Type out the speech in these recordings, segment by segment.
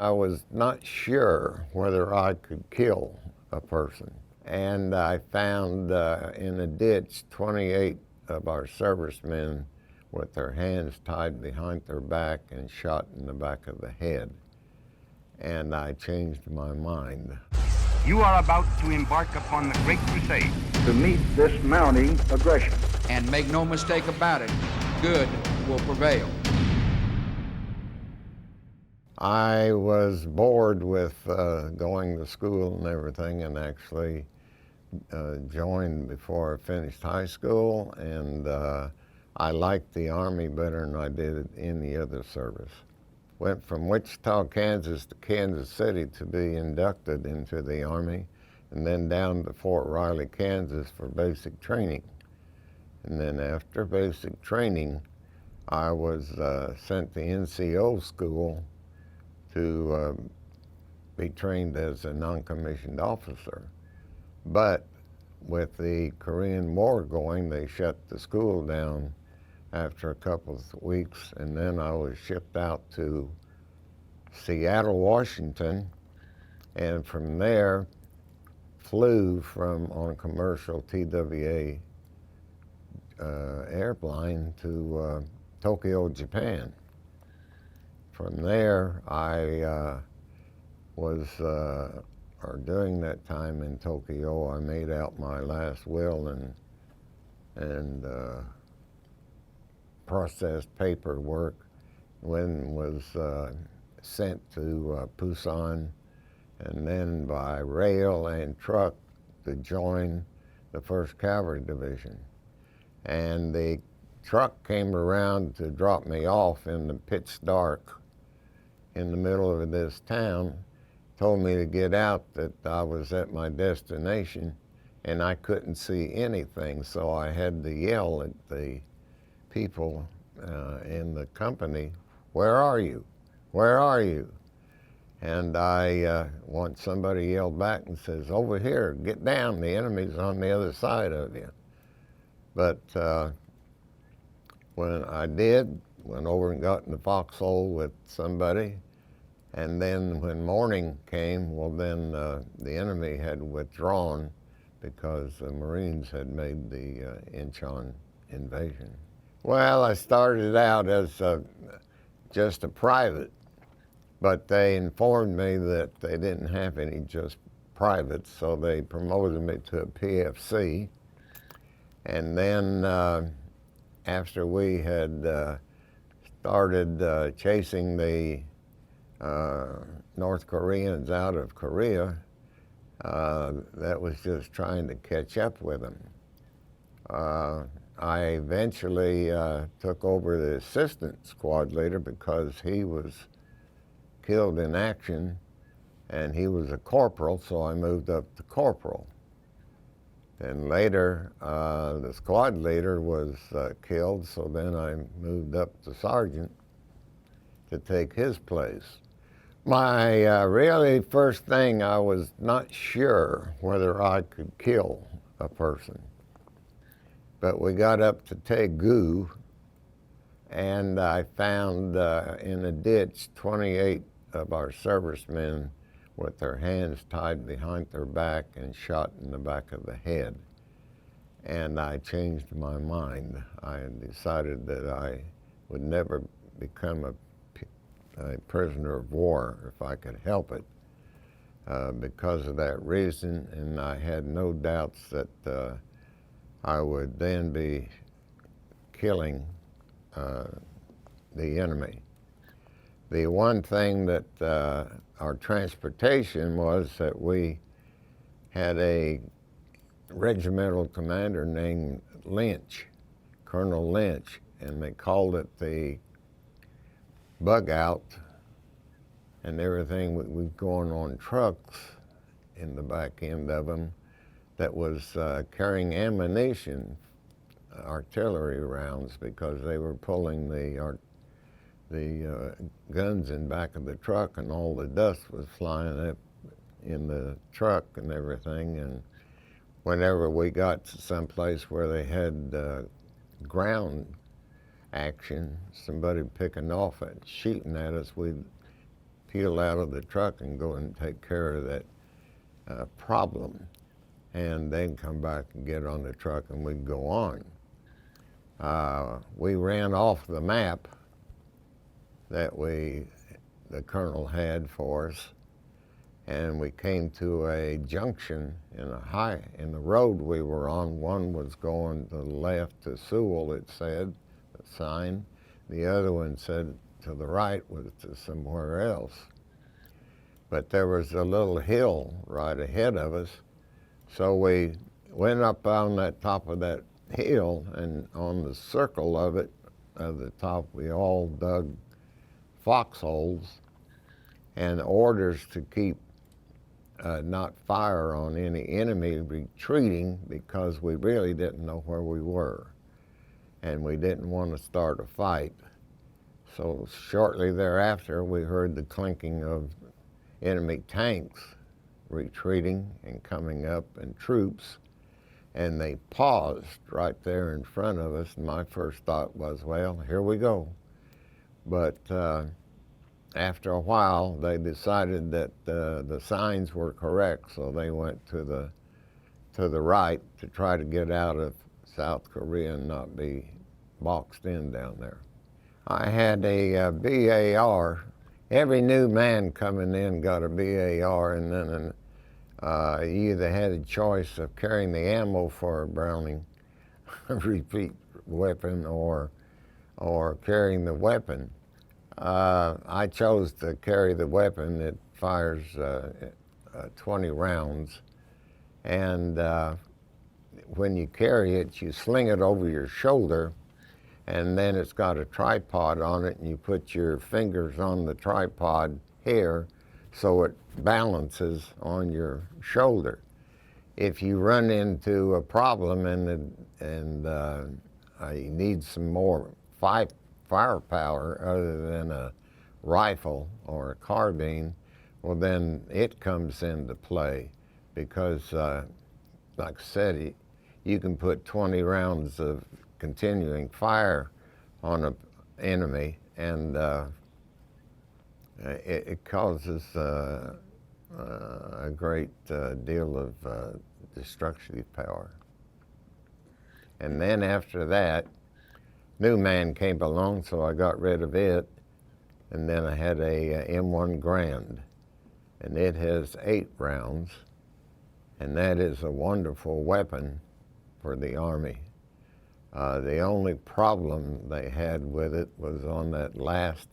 I was not sure whether I could kill a person. And I found in a ditch 28 of our servicemen with their hands tied behind their back and shot in the back of the head. And I changed my mind. You are about to embark upon the Great Crusade. To meet this mounting aggression. And make no mistake about it, good will prevail. I was bored with going to school and everything, and actually joined before I finished high school, and I liked the Army better than I did any other service. Went from Wichita, Kansas to Kansas City to be inducted into the Army, and then down to Fort Riley, Kansas for basic training. And then after basic training, I was sent to NCO school to be trained as a non-commissioned officer. But with the Korean War going, they shut the school down after a couple of weeks, and then I was shipped out to Seattle, Washington, and from there flew on a commercial TWA airplane to Tokyo, Japan. From there, I during that time in Tokyo, I made out my last will and processed paperwork, when was sent to Busan, and then by rail and truck to join the 1st Cavalry Division. And the truck came around to drop me off in the pitch dark in the middle of this town, told me to get out, that I was at my destination, and I couldn't see anything, so I had to yell at the people in the company, "Where are you? Where are you?" And once somebody yelled back and says, "Over here, get down, the enemy's on the other side of you." But when I did, went over and got in the foxhole with somebody, and then when morning came, well then the enemy had withdrawn because the Marines had made the Incheon invasion. Well, I started out as just a private, but they informed me that they didn't have any just privates, so they promoted me to a PFC. And then after we had started chasing the North Koreans out of Korea, that was just trying to catch up with them. I eventually took over the assistant squad leader because he was killed in action, and he was a corporal, so I moved up to corporal. And later, the squad leader was killed, so then I moved up to sergeant to take his place. My really first thing, I was not sure whether I could kill a person. But we got up to Taegu, and I found in a ditch 28 of our servicemen with their hands tied behind their back and shot in the back of the head. And I changed my mind. I decided that I would never become a prisoner of war if I could help it because of that reason, and I had no doubts that I would then be killing the enemy. The one thing that our transportation was that we had a regimental commander named Lynch, Colonel Lynch, and they called it the bug out, and everything was going on trucks in the back end of them that was carrying ammunition, artillery rounds, because they were pulling the guns in back of the truck, and all the dust was flying up in the truck and everything. And whenever we got to some place where they had ground action, somebody picking off and shooting at us, we'd peel out of the truck and go and take care of that problem, and then come back and get on the truck and we'd go on. We ran off the map that the colonel had for us, and we came to a junction in the road we were on. One was going to the left to Sewell, it said, the sign. The other one said to the right was to somewhere else. But there was a little hill right ahead of us, so we went up on that top of that hill, and on the circle of it, at the top, we all dug foxholes and orders to keep not fire on any enemy retreating, because we really didn't know where we were and we didn't want to start a fight. So shortly thereafter we heard the clinking of enemy tanks retreating and coming up, and troops, and they paused right there in front of us, and my first thought was, well, here we go. But after a while, they decided that the signs were correct, so they went to the right to try to get out of South Korea and not be boxed in down there. I had a BAR. Every new man coming in got a BAR, and then you either had a choice of carrying the ammo for a Browning repeat weapon or carrying the weapon. I chose to carry the weapon. It fires 20 rounds, and when you carry it, you sling it over your shoulder, and then it's got a tripod on it, and you put your fingers on the tripod here so it balances on your shoulder. If you run into a problem and you need some more firepower other than a rifle or a carbine, well, then it comes into play, because like I said, you can put 20 rounds of continuing fire on an enemy, and it causes a great deal of destructive power. And then after that, new man came along, so I got rid of it, and then I had a M1 Grand, and it has 8 rounds, and that is a wonderful weapon for the Army. The only problem they had with it was on that last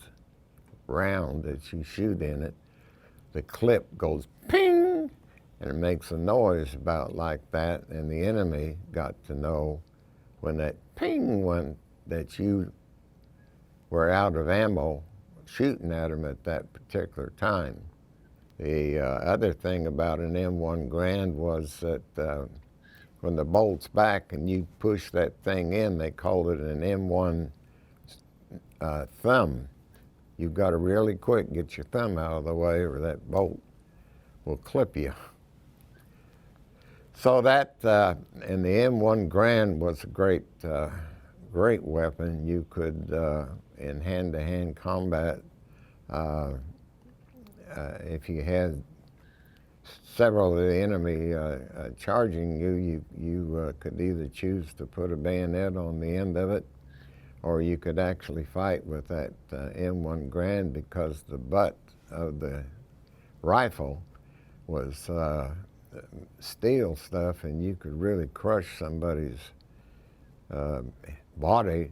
round that you shoot in it, the clip goes ping, and it makes a noise about like that, and the enemy got to know when that ping went that you were out of ammo shooting at them at that particular time. The other thing about an M1 Grand was that when the bolt's back and you push that thing in, they called it an M1 thumb. You've got to really quick get your thumb out of the way, or that bolt will clip you. So that, and the M1 Grand was a great weapon. You could, in hand-to-hand combat, if you had several of the enemy charging you, you could either choose to put a bayonet on the end of it, or you could actually fight with that M1 Grand, because the butt of the rifle was steel stuff, and you could really crush somebody's body,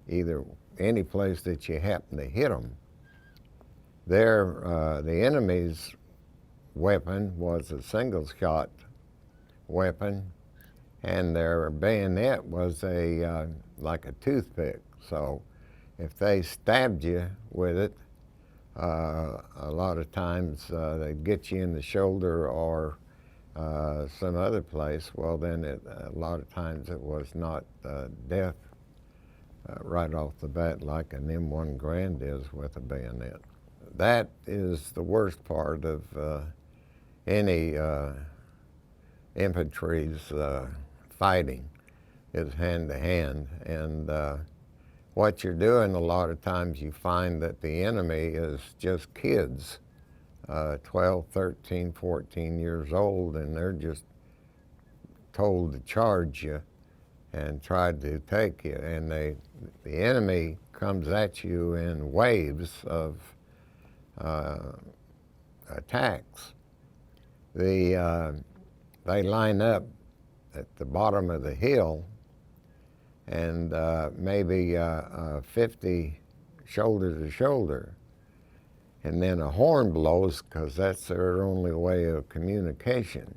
either any place that you happen to hit them. The enemy's weapon was a single-shot weapon, and their bayonet was like a toothpick. So if they stabbed you with it, a lot of times they'd get you in the shoulder or some other place. Well, then a lot of times it was not death right off the bat like an M1 Grand is with a bayonet. That is the worst part of any infantry's fighting, is hand-to-hand. And what you're doing, a lot of times you find that the enemy is just kids 12, 13, 14 years old, and they're just told to charge you and try to take you. And the enemy comes at you in waves of attacks. They line up at the bottom of the hill, and maybe 50 shoulder to shoulder. And then a horn blows, because that's their only way of communication.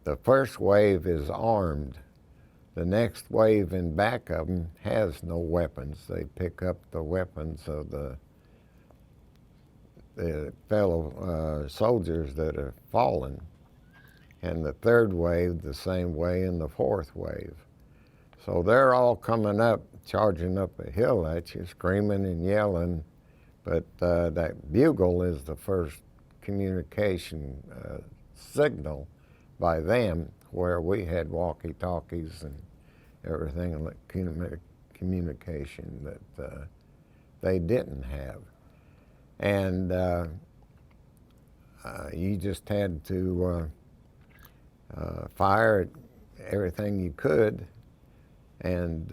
The first wave is armed. The next wave in back of them has no weapons. They pick up the weapons of the fellow soldiers that have fallen. And the third wave the same way, and the fourth wave. So they're all coming up, charging up a hill at you, screaming and yelling. But that bugle is the first communication signal by them, where we had walkie-talkies and everything, like communication that they didn't have. And you just had to fire everything you could and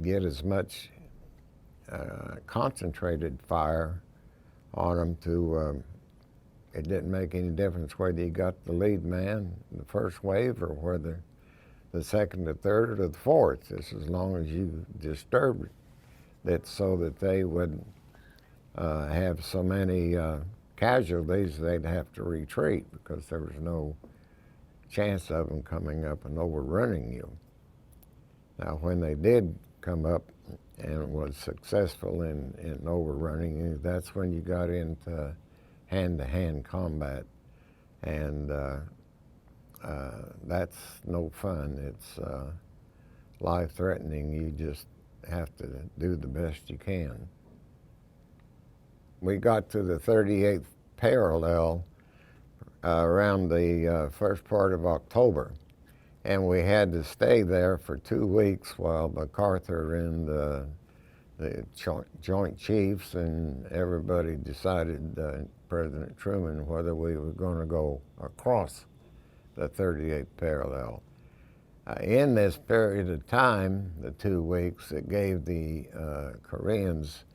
get as much concentrated fire on them to, it didn't make any difference whether you got the lead man, the first wave, or whether the second, the third, or the fourth, just as long as you disturbed it so that they would have so many casualties they'd have to retreat, because there was no chance of them coming up and overrunning you. Now, when they did come up and was successful in overrunning you, that's when you got into hand-to-hand combat, and that's no fun. It's life-threatening. You just have to do the best you can. We got to the 38th parallel around the first part of October, and we had to stay there for 2 weeks while MacArthur and the Joint Chiefs and everybody decided, President Truman, whether we were going to go across the 38th parallel. In this period of time, the 2 weeks, it gave the Koreans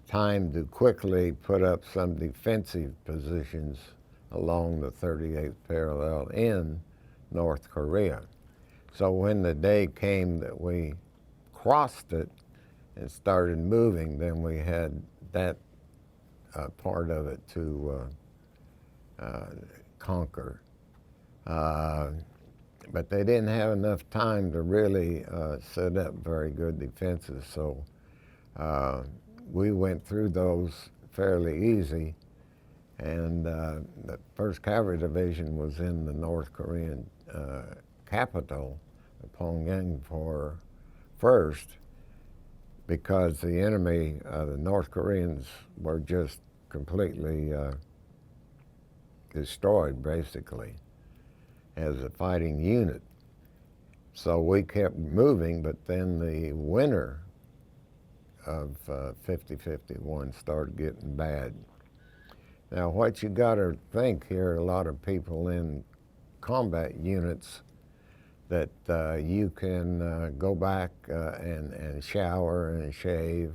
time to quickly put up some defensive positions along the 38th parallel in North Korea. So when the day came that we crossed it and started moving, then we had that part of it to conquer. But they didn't have enough time to really set up very good defenses, so we went through those fairly easy. And the 1st Cavalry Division was in the North Korean capital, Pyongyang, for first, because the enemy, the North Koreans, were just completely destroyed, basically, as a fighting unit. So we kept moving, but then the winter of 50-51 started getting bad. Now, what you got to think here, a lot of people in combat units, that you can go back and shower and shave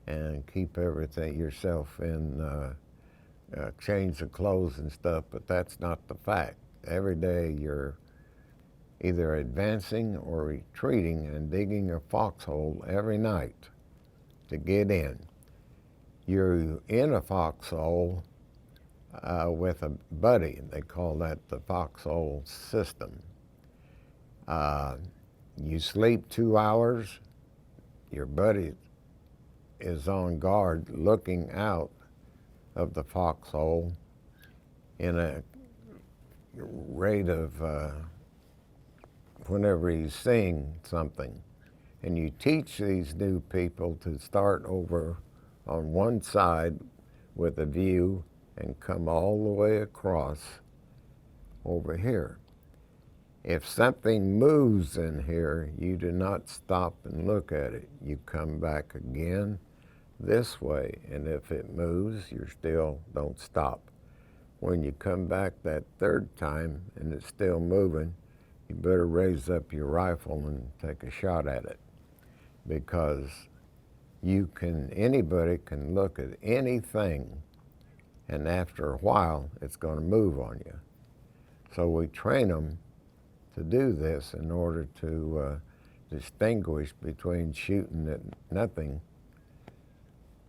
and keep everything yourself in, change the clothes and stuff, but that's not the fact. Every day you're either advancing or retreating and digging a foxhole every night to get in. You're in a foxhole with a buddy. They call that the foxhole system. You sleep 2 hours, your buddy is on guard looking out of the foxhole in a rate of whenever he's seeing something. And you teach these new people to start over on one side with a view and come all the way across over here. If something moves in here, you do not stop and look at it. You come back again this way, and if it moves, you still don't stop. When you come back that third time and it's still moving, you better raise up your rifle and take a shot at it, because anybody can look at anything, and after a while it's going to move on you. So we train them to do this in order to distinguish between shooting at nothing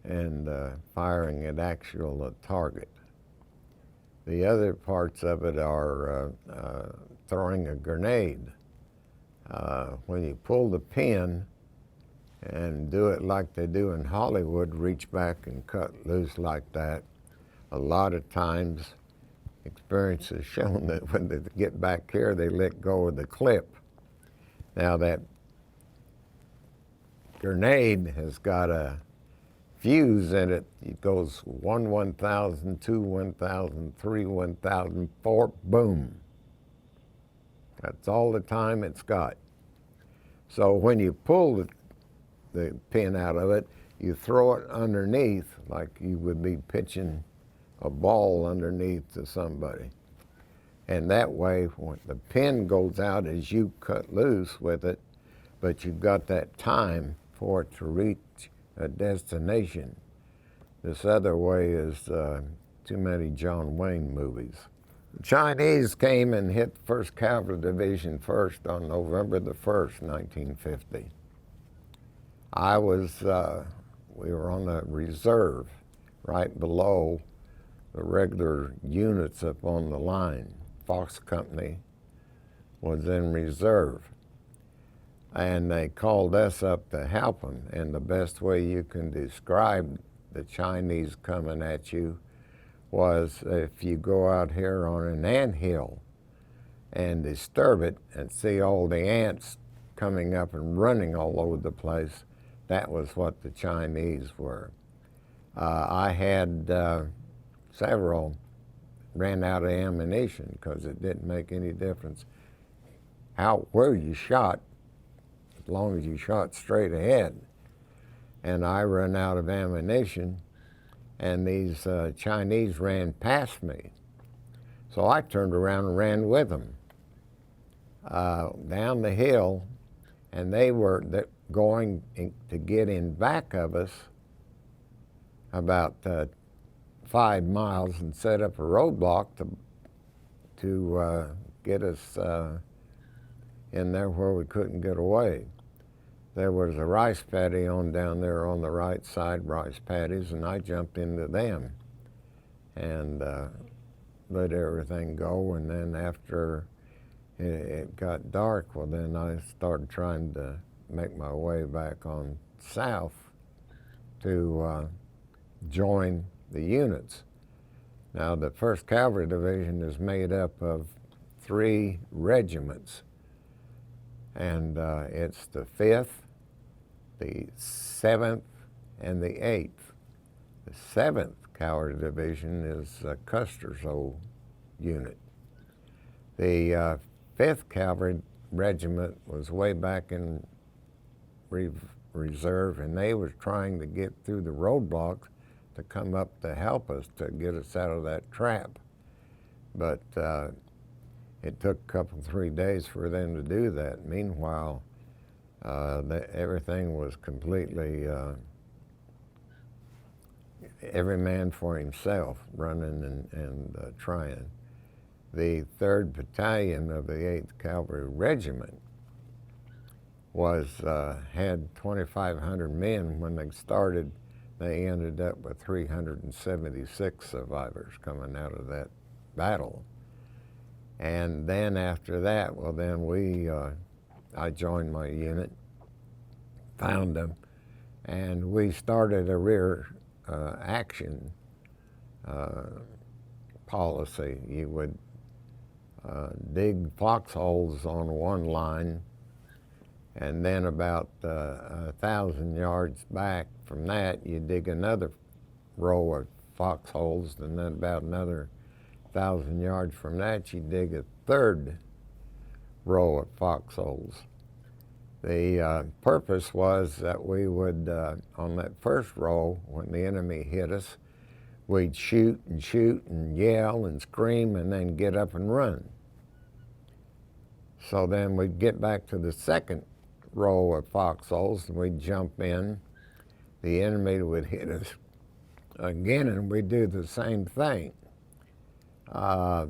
and firing at actual target. The other parts of it are throwing a grenade. When you pull the pin and do it like they do in Hollywood, reach back and cut loose like that, a lot of times experience has shown that when they get back here, they let go of the clip. Now that grenade has got a fuse in it. It goes 1 1,000, 2 1,000, 3 1,000, 4, boom. That's all the time it's got. So when you pull the pin out of it, you throw it underneath like you would be pitching a ball underneath to somebody. And that way, when the pin goes out as you cut loose with it, but you've got that time for it to reach a destination. This other way is too many John Wayne movies. The Chinese came and hit the 1st Cavalry Division first on November the 1st, 1950. We were on the reserve right below the regular units up on the line. Fox Company was in reserve. And they called us up to help them. And the best way you can describe the Chinese coming at you was if you go out here on an anthill and disturb it and see all the ants coming up and running all over the place, that was what the Chinese were. I had several ran out of ammunition because it didn't make any difference where you shot, as long as you shot straight ahead. And I ran out of ammunition, and these Chinese ran past me. So I turned around and ran with them down the hill, and they were going to get in back of us about 5 miles and set up a roadblock to get us in there where we couldn't get away. There was a rice paddy down there on the right side, rice paddies, and I jumped into them and let everything go. And then after it got dark, well, then I started trying to make my way back on south to join the units. Now, the 1st Cavalry Division is made up of 3 regiments, and it's the 5th, the 7th, and the 8th. The 7th Cavalry Division is Custer's old unit. The 5th Cavalry Regiment was way back in reserve, and they was trying to get through the roadblocks to come up to help us to get us out of that trap. But it took a couple, 3 days for them to do that. Meanwhile, everything was completely, every man for himself, running and trying. The 3rd Battalion of the 8th Cavalry Regiment had 2,500 men. When they started, they ended up with 376 survivors coming out of that battle. And then after that, well, then I joined my unit, found them, and we started a rear action policy. You would dig foxholes on one line, and then about 1,000 yards back from that, you dig another row of foxholes, and then about another 1,000 yards from that, you dig a 3rd row of foxholes. The purpose was that we would, on that first roll, when the enemy hit us, we'd shoot and yell and scream and then get up and run. So then we'd get back to the second row of foxholes and we'd jump in. The enemy would hit us again and we'd do the same thing. The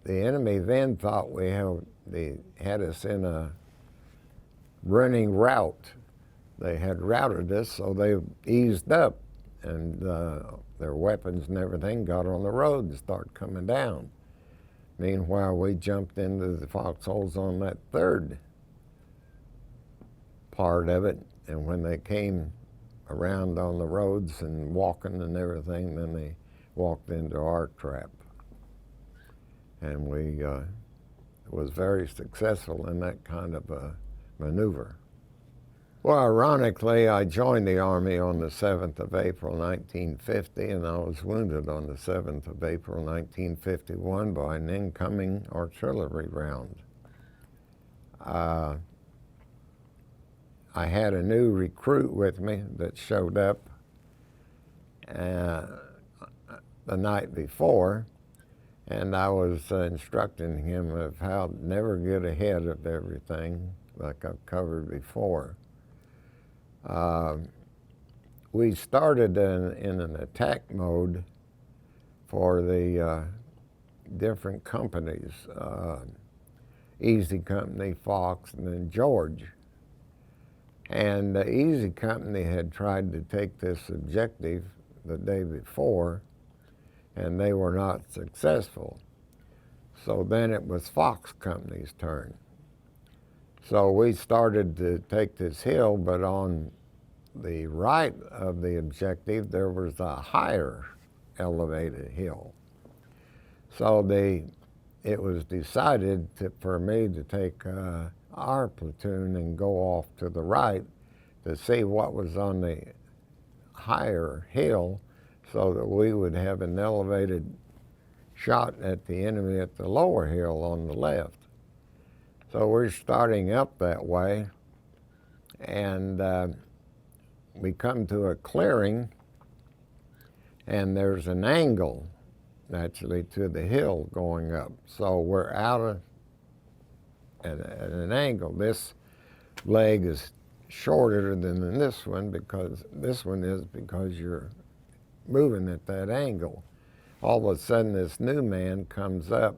enemy then thought they had us in a running route. They had routed us, so they eased up and their weapons and everything got on the road and started coming down. Meanwhile, we jumped into the foxholes on that third part of it, and when they came around on the roads and walking and everything, then they walked into our trap. And we was very successful in that kind of a maneuver. Well, ironically, I joined the Army on the 7th of April, 1950, and I was wounded on the 7th of April, 1951 by an incoming artillery round. I had a new recruit with me that showed up the night before, and I was instructing him of how to never get ahead of everything like I've covered before. We started in an attack mode for the different companies, Easy Company, Fox, and then George. And the Easy Company had tried to take this objective the day before, and they were not successful. So then it was Fox Company's turn. So we started to take this hill, but on the right of the objective, there was a higher elevated hill. So it was decided for me to take our platoon and go off to the right to see what was on the higher hill so that we would have an elevated shot at the enemy at the lower hill on the left. So we're starting up that way, and we come to a clearing, and there's an angle naturally to the hill going up. So we're out at an angle. This leg is shorter than this one because you're moving at that angle. All of a sudden, this new man comes up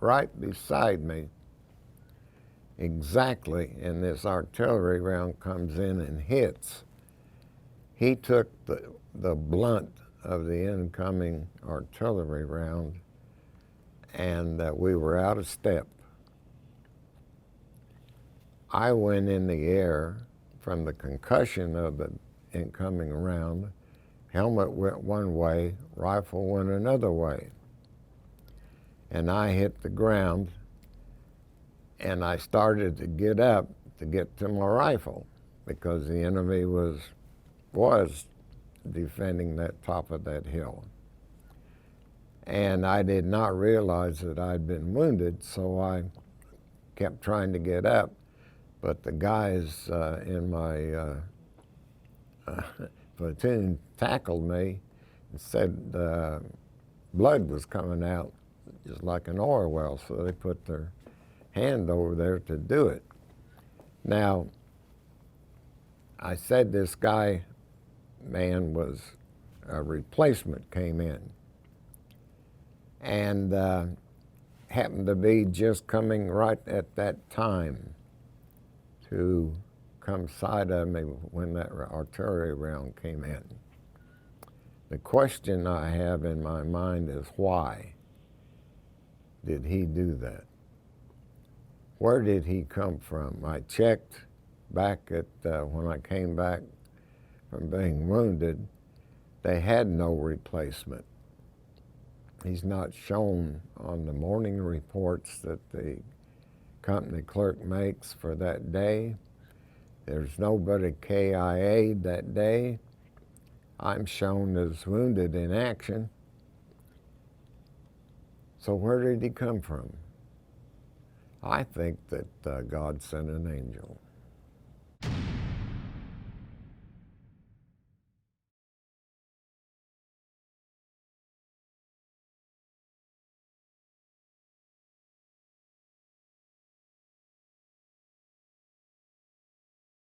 right beside me, exactly, and this artillery round comes in and hits. He took the blunt of the incoming artillery round, and we were out of step. I went in the air from the concussion of the incoming round. Helmet went one way, rifle went another way. And I hit the ground, and I started to get up to get to my rifle because the enemy was defending that top of that hill. And I did not realize that I'd been wounded, so I kept trying to get up, but the guys in my platoon tackled me and said blood was coming out just like an oil well, so they put their hand over there to do it. Now, I said this man was a replacement came in and happened to be just coming right at that time to come side of me when that artillery round came in. The question I have in my mind is, why did he do that? Where did he come from? I checked back at when I came back from being wounded, they had no replacement. He's not shown on the morning reports that the company clerk makes for that day. There's nobody KIA'd that day. I'm shown as wounded in action. So where did he come from? I think that God sent an angel.